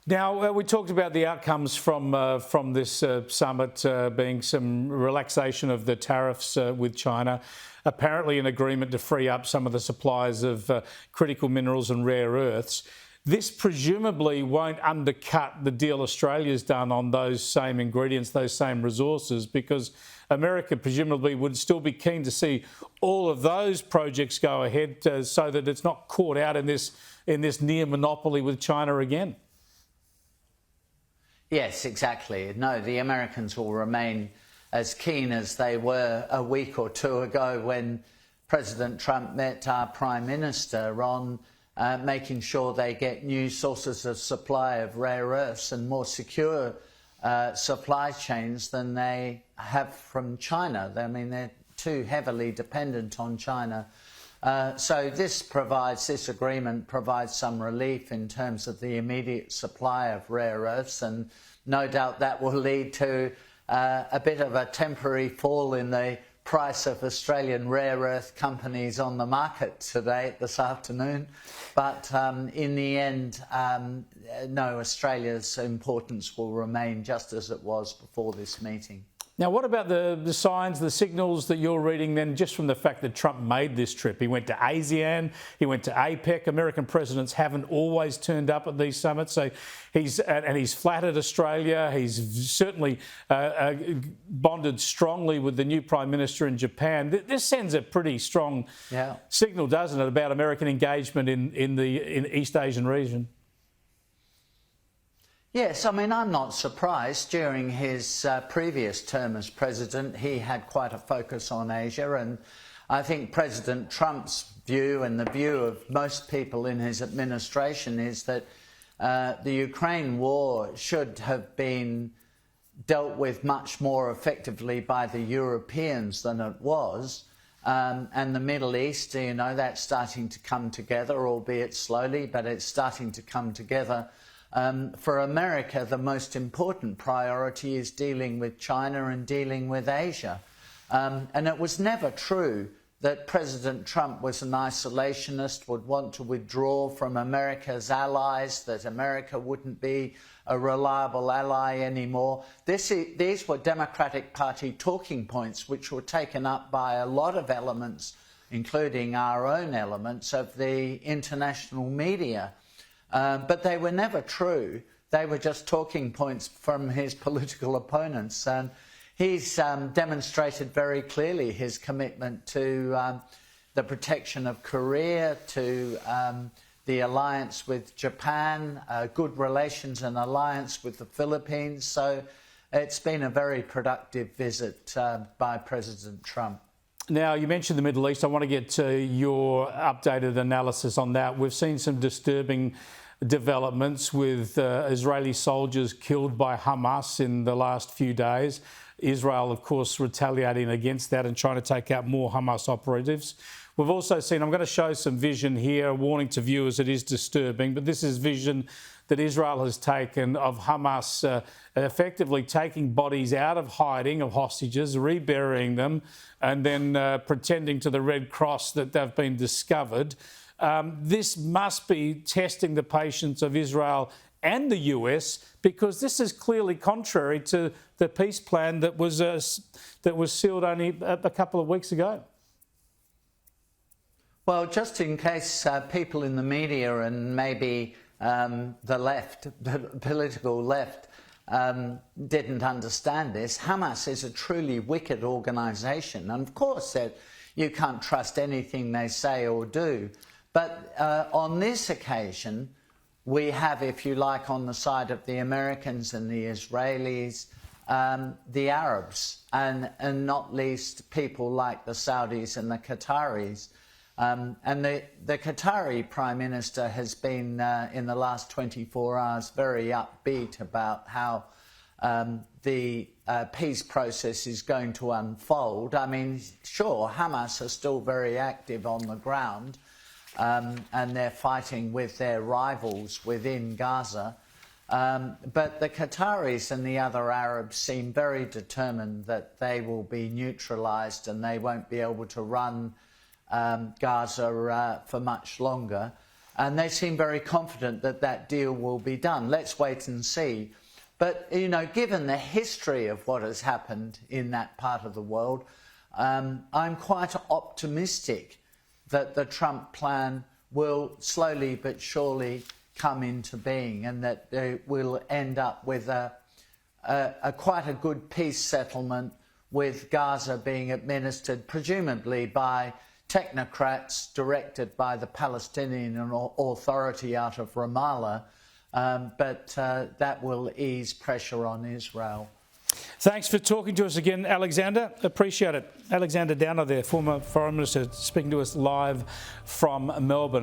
Now, we talked about the outcomes from this summit being some relaxation of the tariffs with China, apparently an agreement to free up some of the supplies of critical minerals and rare earths. This presumably won't undercut the deal Australia's done on those same ingredients, those same resources, because America presumably would still be keen to see all of those projects go ahead so that it's not caught out in this near monopoly with China again. Yes, exactly. No, the Americans will remain as keen as they were a week or two ago when President Trump met our Prime Minister on making sure they get new sources of supply of rare earths and more secure supply chains than they have from China. I mean, they're too heavily dependent on China. So this agreement provides some relief in terms of the immediate supply of rare earths, and no doubt that will lead to a bit of a temporary fall in the price of Australian rare earth companies on the market this afternoon. But in the end, no, Australia's importance will remain just as it was before this meeting. Now, what about the signs, the signals that you're reading then, just from the fact that Trump made this trip? He went to ASEAN, he went to APEC. American presidents haven't always turned up at these summits, so he's flattered Australia. He's certainly bonded strongly with the new Prime Minister in Japan. This sends a pretty strong signal, doesn't it, about American engagement in the East Asian region? Yes, I mean, I'm not surprised. During his previous term as president, he had quite a focus on Asia, and I think President Trump's view and the view of most people in his administration is that the Ukraine war should have been dealt with much more effectively by the Europeans than it was. And the Middle East, you know, that's starting to come together, albeit slowly, but it's starting to come together. For America, the most important priority is dealing with China and dealing with Asia. And it was never true that President Trump was an isolationist, would want to withdraw from America's allies, that America wouldn't be a reliable ally anymore. These were Democratic Party talking points which were taken up by a lot of elements, including our own elements of the international media. But they were never true. They were just talking points from his political opponents. And he's demonstrated very clearly his commitment to the protection of Korea, to the alliance with Japan, good relations and alliance with the Philippines. So it's been a very productive visit by President Trump. Now, you mentioned the Middle East. I want to get your updated analysis on that. We've seen some disturbing developments with Israeli soldiers killed by Hamas in the last few days. Israel, of course, retaliating against that and trying to take out more Hamas operatives. We've also seen, I'm going to show some vision here, a warning to viewers, it is disturbing, but this is vision that Israel has taken of Hamas effectively taking bodies out of hiding of hostages, reburying them, and then pretending to the Red Cross that they've been discovered. This must be testing the patience of Israel and the US, because this is clearly contrary to the peace plan that was sealed only a couple of weeks ago. Well, just in case people in the media and maybe the left, the political left, didn't understand this, Hamas is a truly wicked organisation. And of course, you can't trust anything they say or do. But on this occasion, we have, if you like, on the side of the Americans and the Israelis, the Arabs, and not least people like the Saudis and the Qataris. And the Qatari Prime Minister has been, in the last 24 hours, very upbeat about how the peace process is going to unfold. I mean, sure, Hamas are still very active on the ground, and they're fighting with their rivals within Gaza. But the Qataris and the other Arabs seem very determined that they will be neutralised and they won't be able to run Gaza for much longer. And they seem very confident that that deal will be done. Let's wait and see. But, you know, given the history of what has happened in that part of the world, I'm quite optimistic that the Trump plan will slowly but surely come into being, and that we'll end up with quite a good peace settlement, with Gaza being administered presumably by technocrats directed by the Palestinian Authority out of Ramallah, but that will ease pressure on Israel. Thanks for talking to us again, Alexander. Appreciate it. Alexander Downer there, former Foreign Minister, speaking to us live from Melbourne.